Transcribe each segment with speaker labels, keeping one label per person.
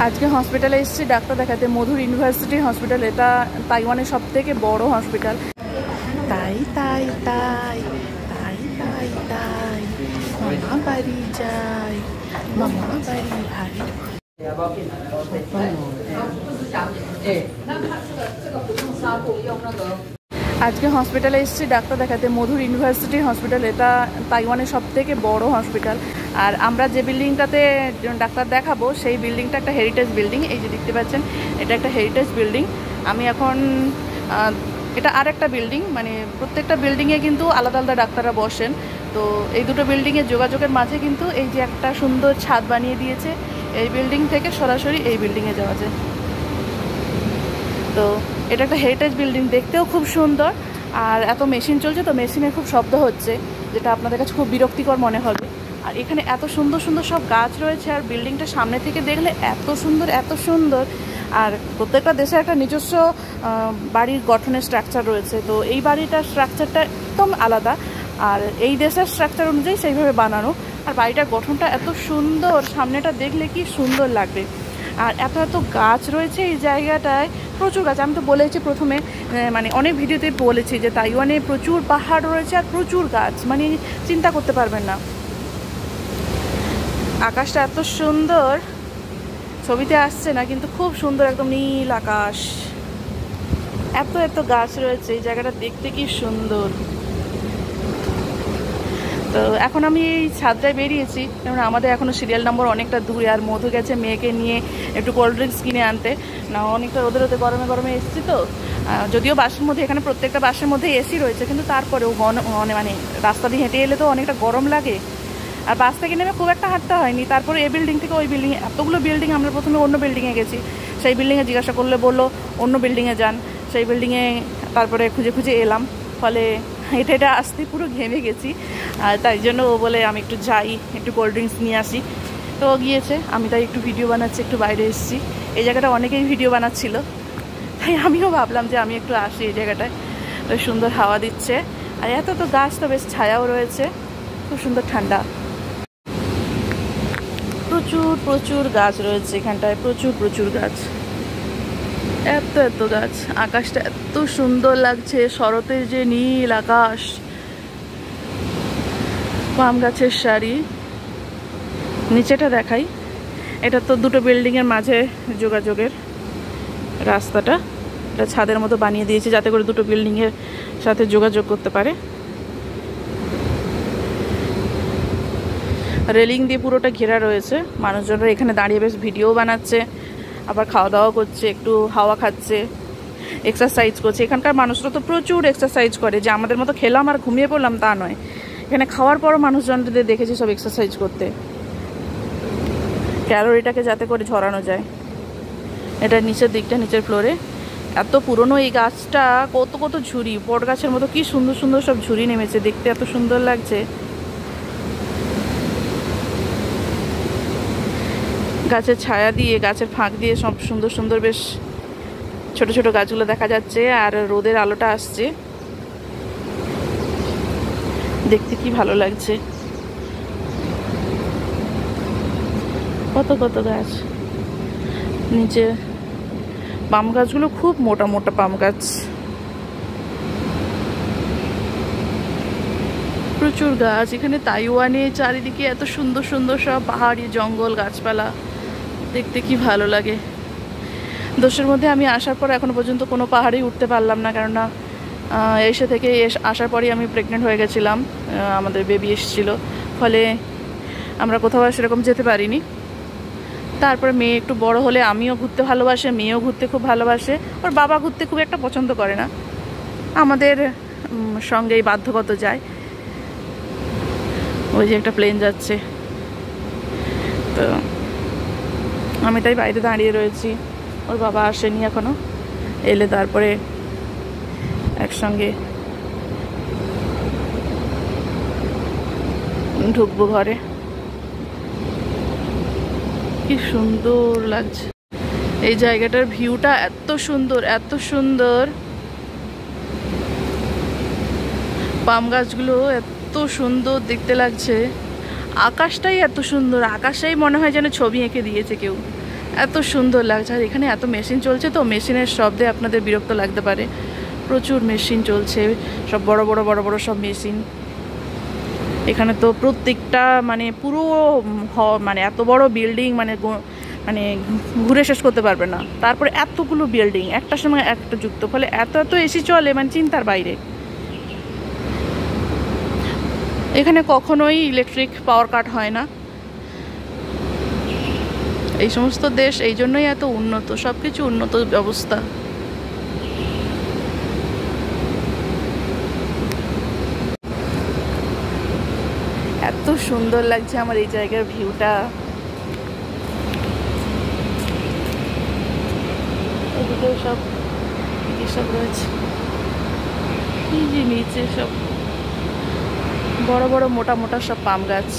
Speaker 1: আজকে হসপিটালে এসেছি ডাক্তার দেখাতে, মধুর ইউনিভার্সিটি হসপিটাল। এটা তাইওয়ানের সবথেকে বড় হসপিটাল। তাই তাই তাই তাই তাই তাই মামা বাড়ি যাই, মামা বাড়ি ভাই। আজকে হসপিটালে এসেছি ডাক্তার দেখাতে, মধুর ইউনিভার্সিটি হসপিটাল। এটা তাইওয়ানের সবথেকে বড় হসপিটাল। আর আমরা যে বিল্ডিংটাতে ডাক্তার দেখাবো সেই বিল্ডিংটা একটা হেরিটেজ বিল্ডিং। এই যে দেখতে পাচ্ছেন, এটা একটা হেরিটেজ বিল্ডিং। আমি এখন এটা আর একটা বিল্ডিং, মানে প্রত্যেকটা বিল্ডিংয়ে কিন্তু আলাদা আলাদা ডাক্তাররা বসেন। তো এই দুটো বিল্ডিংয়ের যোগাযোগের মাঝে কিন্তু এই যে একটা সুন্দর ছাদ বানিয়ে দিয়েছে, এই বিল্ডিং থেকে সরাসরি এই বিল্ডিংয়ে যাওয়া যায়। তো এটা একটা হেরিটেজ বিল্ডিং, দেখতেও খুব সুন্দর। আর এত মেশিন চলছে, তো মেশিনের খুব শব্দ হচ্ছে, যেটা আপনাদের কাছে খুব বিরক্তিকর মনে হবে। আর এখানে এত সুন্দর সুন্দর সব গাছ রয়েছে, আর বিল্ডিংটা সামনে থেকে দেখলে এত সুন্দর এত সুন্দর। আর প্রত্যেকটা দেশে একটা নিজস্ব বাড়ির গঠনের স্ট্রাকচার রয়েছে। তো এই বাড়িটার স্ট্রাকচারটা একদম আলাদা, আর এই দেশের স্ট্রাকচার অনুযায়ী সেইভাবে বানানো। আর বাড়িটার গঠনটা এত সুন্দর, সামনেটা দেখলে কি সুন্দর লাগবে। আর এত এত গাছ রয়েছে এই জায়গাটায়, প্রচুর গাছ। আমি তো বলেছি প্রথমে, মানে অনেক ভিডিওতে বলেছি যে তাইওয়ানে প্রচুর পাহাড় রয়েছে আর প্রচুর গাছ, মানে চিন্তা করতে পারবেন না। আকাশটা এত সুন্দর, ছবিতে আসছে না কিন্তু খুব সুন্দর, একদম নীল আকাশ। এত এত গাছ রয়েছে, এই জায়গাটা দেখতে কি সুন্দর। তো এখন আমি এই ছাদটায় বেরিয়েছি, কারণ আমাদের এখনও সিরিয়াল নম্বর অনেকটা দূরে। আর মধু গেছে মেয়েকে নিয়ে একটু কোল্ড ড্রিঙ্কস কিনে আনতে। না, অনেকটা রোদে রোদে গরমে গরমে এসেছি তো। যদিও বাসের মধ্যে, এখানে প্রত্যেকটা বাসের মধ্যে এসি রয়েছে, কিন্তু তারপরেও মানে রাস্তা দিয়ে হেঁটে এলে তো অনেকটা গরম লাগে। আর বাস থেকে নেমে খুব একটা হাঁটতে হয়নি। তারপরে এই বিল্ডিং থেকে ওই বিল্ডিং, এতগুলো বিল্ডিং। আমরা প্রথমে অন্য বিল্ডিংয়ে গেছি, সেই বিল্ডিংয়ে জিজ্ঞাসা করলে বললো অন্য বিল্ডিংয়ে যান। সেই বিল্ডিংয়ে তারপরে খুঁজে খুঁজে এলাম, ফলে হেঁটে হেঁটে আসতে পুরো ঘেমে গেছি। আর তাই জন্য ও বলে আমি একটু যাই, একটু কোল্ড ড্রিঙ্কস নিয়ে আসি। তো ও গিয়েছে, আমি তাই একটু ভিডিও বানাচ্ছি, একটু বাইরে এসেছি। এই জায়গাটা অনেকেই ভিডিও বানাচ্ছিল, তাই আমিও ভাবলাম যে আমি একটু আসি এই জায়গাটায়। তো সুন্দর হাওয়া দিচ্ছে, আর এত তো গাছ, তো বেশ ছায়াও রয়েছে, খুব সুন্দর ঠান্ডা। প্রচুর প্রচুর গাছ রয়েছে এখানটায়, প্রচুর প্রচুর গাছ, এত এত গাছ। আকাশটা এত সুন্দর লাগছে, শরতের যে নীল আকাশ, পাম গাছের সারি। নিচেটা দেখাই, এটা তো দুটো বিল্ডিংয়ের মাঝে যোগাযোগের রাস্তাটা। এটা ছাদের মতো বানিয়ে দিয়েছে যাতে করে দুটো বিল্ডিংয়ের সাথে যোগাযোগ করতে পারে। রেলিং দিয়ে পুরোটা ঘেরা রয়েছে। মানুষজনরা এখানে দাঁড়িয়ে বেশ ভিডিও বানাচ্ছে, আবার খাওয়া দাওয়া করছে, একটু হাওয়া খাচ্ছে, এক্সারসাইজ করছে। এখানকার মানুষরা তো প্রচুর এক্সারসাইজ করে, যে আমাদের মতো খেলাম আর ঘুমিয়ে পড়লাম তা নয়। এখানে খাওয়ার পরও মানুষজনদের দেখেছি সব এক্সারসাইজ করতে, ক্যালোরিটাকে যাতে করে ঝরানো যায়। এটার নিচের দিকটা, নিচের ফ্লোরে এত পুরনো এই গাছটা, কত কত ঝুড়ি, বট গাছের মতো কি সুন্দর সুন্দর সব ঝুড়ি নেমেছে, দেখতে এত সুন্দর লাগছে। গাছের ছায়া দিয়ে, গাছের ফাঁক দিয়ে সব সুন্দর সুন্দর বেশ ছোট ছোট গাছগুলো দেখা যাচ্ছে, আর রোদের আলোটা আসছে, দেখতে কি ভালো লাগছে। কত কত গাছ নিচে, পাম গাছগুলো খুব মোটা মোটা পাম গাছ, প্রচুর গাছ এখানে। তাইওয়ানে চারিদিকে এত সুন্দর সুন্দর সব পাহাড়ি জঙ্গল গাছপালা, দেখতে কি ভালো লাগে। দেশের মধ্যে আমি আসার পর এখনো পর্যন্ত কোনো পাহাড়েই উঠতে পারলাম না, কেননা আসার পরই আমি প্রেগনেন্ট হয়ে গেছিলাম, আমাদের বেবি এসেছিলো, ফলে আমরা কোথাও আর সেরকম যেতে পারিনি। তারপরে মেয়ে একটু বড় হলে আমিও ঘুরতে ভালোবাসে, মেয়েও ঘুরতে খুব ভালোবাসে। ওর বাবা ঘুরতে খুব একটা পছন্দ করে না, আমাদের সঙ্গেই বাধ্যগত যায়। ওই যে একটা প্লেন যাচ্ছে, তো আমি তাই বাইরে দাঁড়িয়ে রয়েছি। ওর বাবা আসেনি এখনো, এলে তারপরে একসঙ্গে ঢুকবো ঘরে। কি সুন্দর লাগছে এই জায়গাটার ভিউটা, এত সুন্দর এত সুন্দর। পাম গাছগুলো এত সুন্দর দেখতে লাগছে, আকাশটাই এত সুন্দর, আকাশটাই মনে হয় যেন ছবি এঁকে দিয়েছে কেউ, এত সুন্দর লাগছে। আর এখানে এত মেশিন চলছে, তো মেশিনের শব্দে আপনাদের বিরক্ত লাগতে পারে। প্রচুর মেশিন চলছে, সব বড় বড় বড় বড় সব মেশিন। এখানে তো প্রত্যেকটা মানে পুরো মানে এত বড় বিল্ডিং, মানে মানে ঘুরে শেষ করতে পারবে না। তারপরে এতগুলো বিল্ডিং একটার সময় একটা যুক্ত, ফলে এত এত এসি চলে মানে চিন্তার বাইরে। এখানে কখনোই ইলেকট্রিক পাওয়ার কাট হয় না। এই সমস্ত দেশ এই জন্যই এত উন্নত, সব কিছু উন্নত ব্যবস্থা। এত সুন্দর লাগছে আমার এই জায়গার ভিউটা। এদিকে সব এসব রয়েছে, এই যে নিচে সব বড় বড় মোটা মোটা সব পাম গাছ।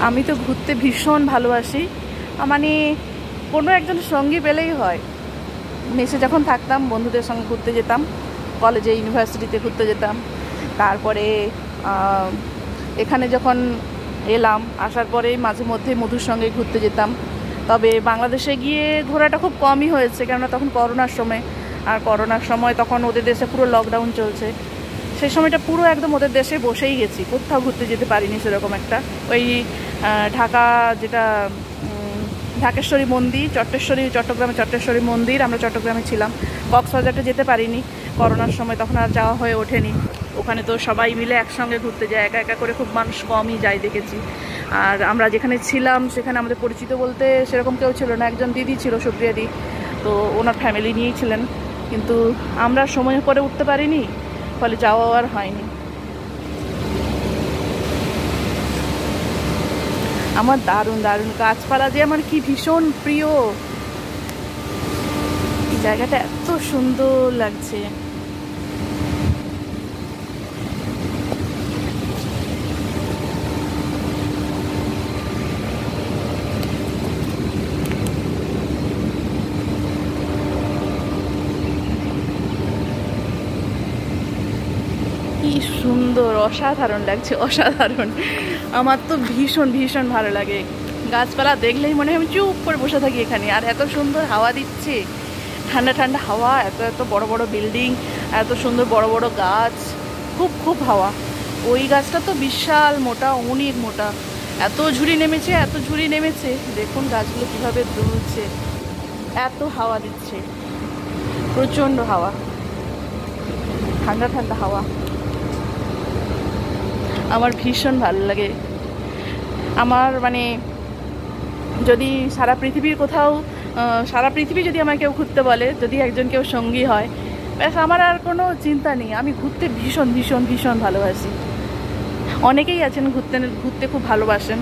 Speaker 1: আমি তো ঘুরতে ভীষণ ভালোবাসি, মানে কোনো একজন সঙ্গী পেলেই হয়। মেসে যখন থাকতাম বন্ধুদের সঙ্গে ঘুরতে যেতাম, কলেজে ইউনিভার্সিটিতে ঘুরতে যেতাম। তারপরে এখানে যখন এলাম, আসার পরে মাঝে মধ্যে মধুর সঙ্গে ঘুরতে যেতাম। তবে বাংলাদেশে গিয়ে ঘোরাটা খুব কমই হয়েছে, কেননা তখন করোনার সময়। আর করোনার সময় তখন ওদের দেশে পুরো লকডাউন চলছে। সেই সময়টা পুরো একদম ওদের দেশে বসেই গেছি, কোথাও ঘুরতে যেতে পারিনি সেরকম একটা। ওই ঢাকা যেটা ঢাকেশ্বরী মন্দির, চট্টগ্রামে চট্টেশ্বরী মন্দির, আমরা চট্টগ্রামে ছিলাম। কক্সবাজারটা যেতে পারিনি করোনার সময়, তখন আর যাওয়া হয়ে ওঠেনি। ওখানে তো সবাই মিলে একসঙ্গে ঘুরতে যায়, একা একা করে খুব মানুষ কমই যায় দেখেছি। আর আমরা যেখানে ছিলাম সেখানে আমাদের পরিচিত বলতে সেরকম কেউ ছিল না। একজন দিদি ছিল, সুপ্রিয়া দি, তো ওনার ফ্যামিলি নিয়েই ছিলেন, কিন্তু আমরা সময় করে উঠতে পারিনি, ফলে যাওয়া আর হয়নি। আমার দারুণ দারুণ গাছপালা যে আমার কি ভীষণ প্রিয়। এই জায়গাটা এত সুন্দর লাগছে। কি সুন্দর, অসাধারণ লাগছে, অসাধারণ। আমার তো ভীষণ ভীষণ ভালো লাগে। গাছপালা দেখলেই মনে হয় আমি চুপ করে বসে থাকি এখানে। আর এত সুন্দর হাওয়া দিচ্ছে, ঠান্ডা ঠান্ডা হাওয়া, এত এত বড় বড় বিল্ডিং, এত সুন্দর বড় বড় গাছ, খুব খুব হাওয়া। ওই গাছটা তো বিশাল মোটা, অনেক মোটা। এত ঝুড়ি নেমেছে, এত ঝুড়ি নেমেছে, দেখুন গাছগুলো কীভাবে দুলছে। এত হাওয়া দিচ্ছে, প্রচণ্ড হাওয়া, ঠান্ডা ঠান্ডা হাওয়া। আমার ভীষণ ভালো লাগে। আমার মানে যদি সারা পৃথিবীর কোথাও, সারা পৃথিবী যদি আমাকে কেউ ঘুরতে বলে, যদি একজন কেউ সঙ্গী হয়, ব্যাস আমার আর কোনো চিন্তা নেই। আমি ঘুরতে ভীষণ ভীষণ ভীষণ ভালোবাসি। অনেকেই আছেন ঘুরতে খুব ভালোবাসেন,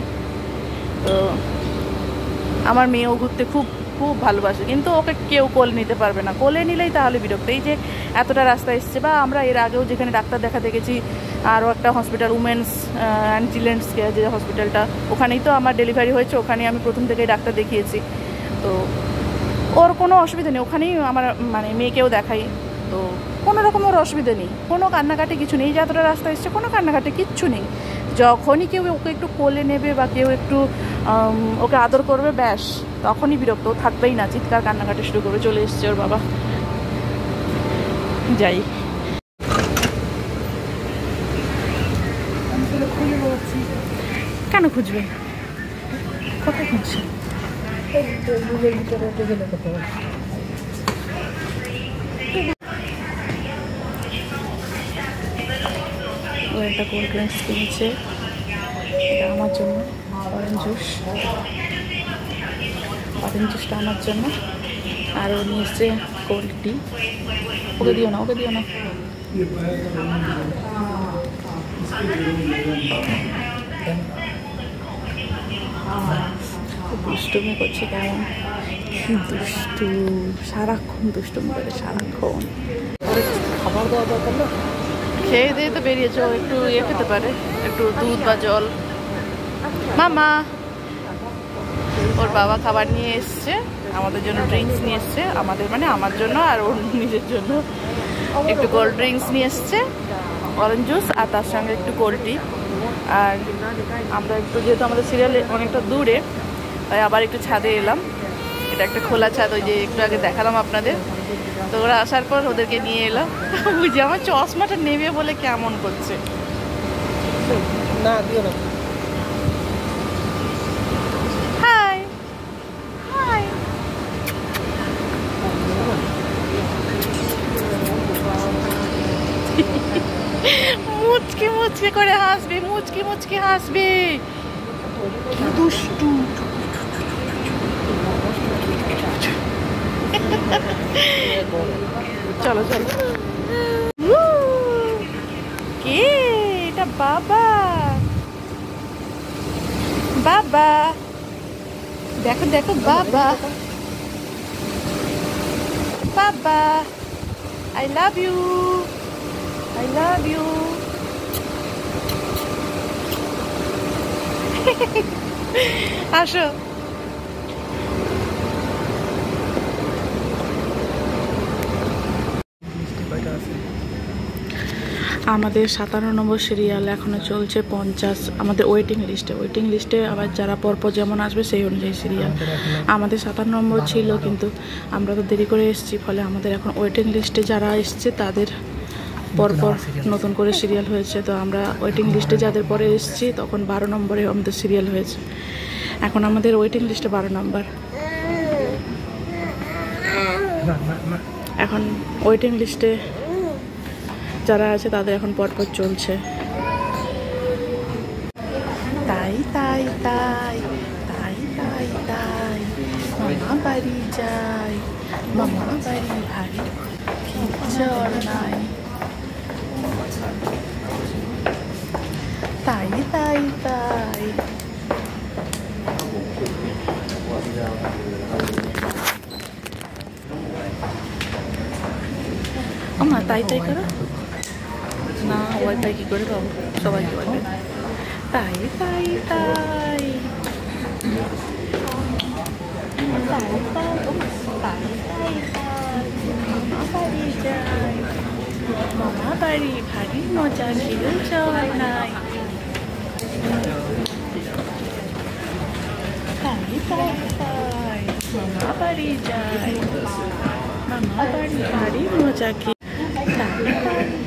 Speaker 1: তো আমার মেয়েও ঘুরতে খুব খুব ভালোবাসে, কিন্তু ওকে কেউ কোলে নিতে পারবে না। কোলে নিলেই তাহলে বিরক্ত। এই যে এতটা রাস্তা এসছে, বা আমরা এর আগেও যেখানে ডাক্তার দেখা দেখেছি, আরও একটা hospital, women's and children's care যে হসপিটালটা, ওখানেই তো আমার ডেলিভারি হয়েছে, ওখানেই আমি প্রথম থেকেই ডাক্তার দেখিয়েছি। তো ওর কোনো অসুবিধা নেই, ওখানেই আমার মানে মেয়েকেও দেখাই, তো কোনো রকম ওর অসুবিধা নেই, কোনো কান্নাকাটি কিছু নেই। যতটা রাস্তা এসছে কোনো কান্নাকাটি কিচ্ছু নেই। যখনই কেউ ওকে একটু কোলে নেবে বা কেউ একটু ওকে আদর করবে, ব্যাস তখনই বিরক্ত, ও থাকবেই না, চিৎকার কান্নাকাটি শুরু করবে। চলে এসছে ওর বাবা। যাই, কেন খুঁজবে, কোথায় খুঁজছে? ও একটা কোল্ড ড্রিঙ্কস কিনেছে, এটা আমার জন্য, অরেঞ্জ জুসটা আমার জন্য। আর ও নিয়ে এসছে কোল্ড টি। ওকে দিও না, ওকে দিও না। দুষ্টুমি করছে কেমন, কি দুষ্টু, সারাক্ষণ দুষ্টুমি করে, সারাক্ষণ। খাবার দাওয়া দরকার না, খেয়ে দিয়ে তো বেরিয়েছে। ও একটু ইয়ে খেতে পারে, একটু দুধ বা জল। মামা, ওর বাবা খাবার নিয়ে এসছে, আমাদের জন্য ড্রিঙ্কস নিয়ে এসছে, আমাদের মানে আমার জন্য আর ওর নিজের জন্য। একটু কোল্ড ড্রিঙ্কস নিয়ে এসছে, অরেঞ্জ জুস, আর তার সঙ্গে একটু কোল্ড টি। আর আমরা একটু, যেহেতু আমাদের সিরিয়ালে অনেকটা দূরে, তাই আবার একটু ছাদে এলাম। এটা একটা খোলা ছাদ, ওই যে একটু আগে দেখালাম আপনাদের। তো ওরা আসার পর ওদেরকে নিয়ে এলাম। বুঝি আমার চশমাটা নেবে বলে কেমন করছে।
Speaker 2: না দিও না।
Speaker 1: High high. মুচকি মুচকি করে হাসবে, মুচকি মুচকি হাসবে। কি দুষ্টু। চলো চলো। কে এটা? বাবা, বাবা দেখো দেখো, বাবা, বাবা, I love you, I love you. আসো। আমাদের 57 নম্বর সিরিয়াল এখনো চলছে, 50 আমাদের ওয়েটিং লিস্টে আবার যারা পরপর যেমন আসবে সেই অনুযায়ী সিরিয়াল। আমাদের 57 নম্বর ছিল, কিন্তু আমরা তো দেরি করে এসেছি, ফলে আমাদের এখন ওয়েটিং লিস্টে যারা এসছে তাদের পরপর নতুন করে সিরিয়াল হয়েছে। তো আমরা ওয়েটিং লিস্টে যাদের পরে এসেছি তখন 12 নম্বরে আমাদের সিরিয়াল হয়েছে। এখন আমাদের ওয়েটিং লিস্টে 12 নম্বর। এখন ওয়েটিং লিস্টে যারা আছে তাদের এখন পরপর চলছে। তাই তাই তাই তাই তাই তাই মামা বাড়ি যাই, মামা বাড়ি ভাই খিচড় নাই। তাই তাই তাই। আমা তাই তাই করো না, ওয়াইফাই কি করে পাবো? সবাইকে ওয়াইফাই। তাই তাই তাই তাই তাই তাই তাই তাই মামা বাড়ি যাই, মামা বাড়ি ভারী মজা, কেউ চল নাই। তাই তাই তাই মামা বাড়ি যাই, মামা বাড়ি ভারী মজা, কি তাই তাই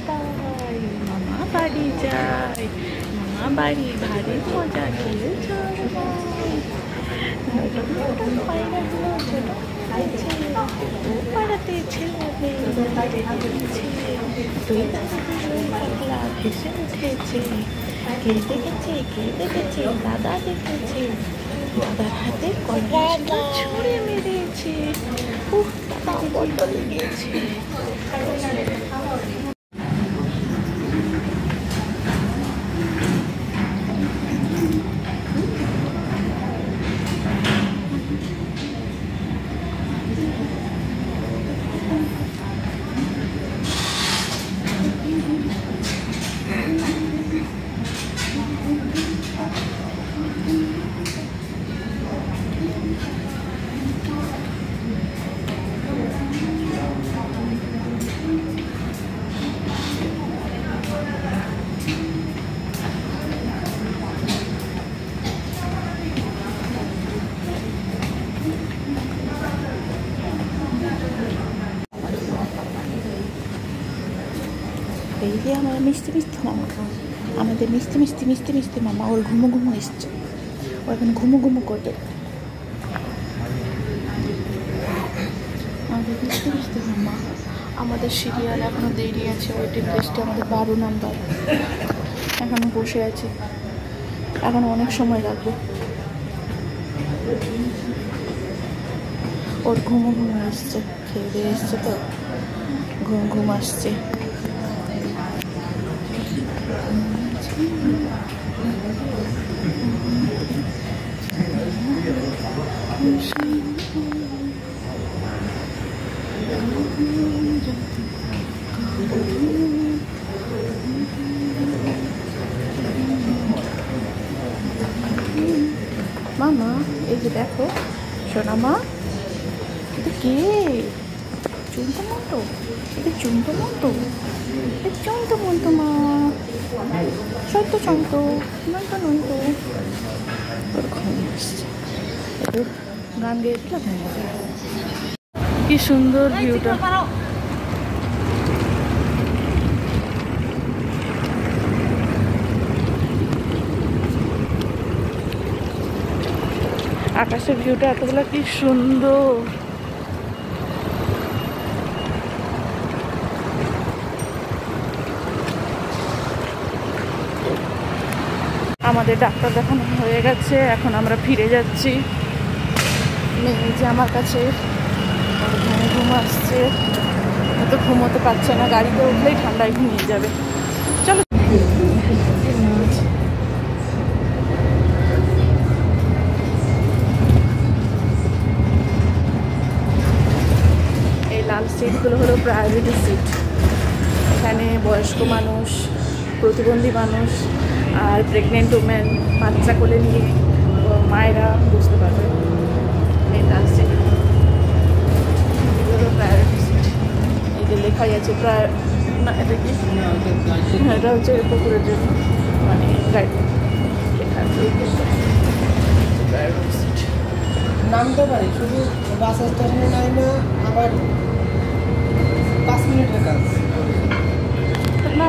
Speaker 1: তাই মামা বাড়ি যাই, মামা বাড়ি ভারী মজা, কেউ চল নাই। নতুন নতুন পায়রাগুলো ছোট খাইছে, ও পাড়াতে ছেলে মেয়ে দেখেছে, তুই পাগলা ভেসে উঠেছে। কে দেখেছে, কে দেখেছে? দাদা দেখেছে, দাদার হাতে কয়লা ছুঁড়ে মেরেছে। উহ, দাদা বড্ড লেগেছে। এই যে আমার মিষ্টি মিষ্টি মামা, আমাদের মিষ্টি মিষ্টি মিষ্টি মিষ্টি মামা, ওর ঘুমো ঘুমো এসছে, ও এখন ঘুমো ঘুমো করবে। আমাদের মিষ্টি মিষ্টি মামা। আমাদের সিরিয়াল এখনো দেরি আছে, ওয়েটিং লিস্টে আমাদের 12 নম্বর এখনো বসে আছে, এখন অনেক সময় লাগবে। ওর ঘুমো ঘুমো এসছে, খেয়ে দিয়ে এসছে তো ঘুম ঘুম আসছে। মামা এই যে দেখো, সোনা মা, এটা কে? চুন্তমন্ত, এটা চুন্তমন্ত, এটা চুন্তমন্ত মা, সত্য চন্ত নন্ত নন্ত। ওরকম আসছে, একটু গান গেয়ে দিলাম হয়ে যাবে। কি সুন্দর ভিউটা। আকাশের ভিউটা এতগুলো কি সুন্দর। আমাদের ডাক্তার দেখানো হয়ে গেছে, এখন আমরা ফিরে যাচ্ছি। মেয়ে যে আমার কাছে ঘুম আসছে, এত ঘুমোতে পারছে না, গাড়িতে উঠলেই ঠান্ডায় ঘুমিয়ে যাবে। চলো এই লাল সিটগুলো হলো প্রায়োরিটি সিট। এখানে বয়স্ক মানুষ, প্রতিবন্ধী মানুষ আর প্রেগনেন্ট ওমেন, বাচ্চা কোলে নিয়ে মায়েরা বুঝতে পারবে। এই লাল সিট এগুলো প্রায়োরিটি সিট। এই যে লেখাই আছে প্রায়, না এটা কি, এটা হচ্ছে পুকুরের জন্য, মানে গাইড লেখা আছে প্রায়োরিটি সিট।
Speaker 2: নামতে পারি, শুধু বাস স্টেশনে নাই না, আবার 5 মিনিটের কাজ
Speaker 1: না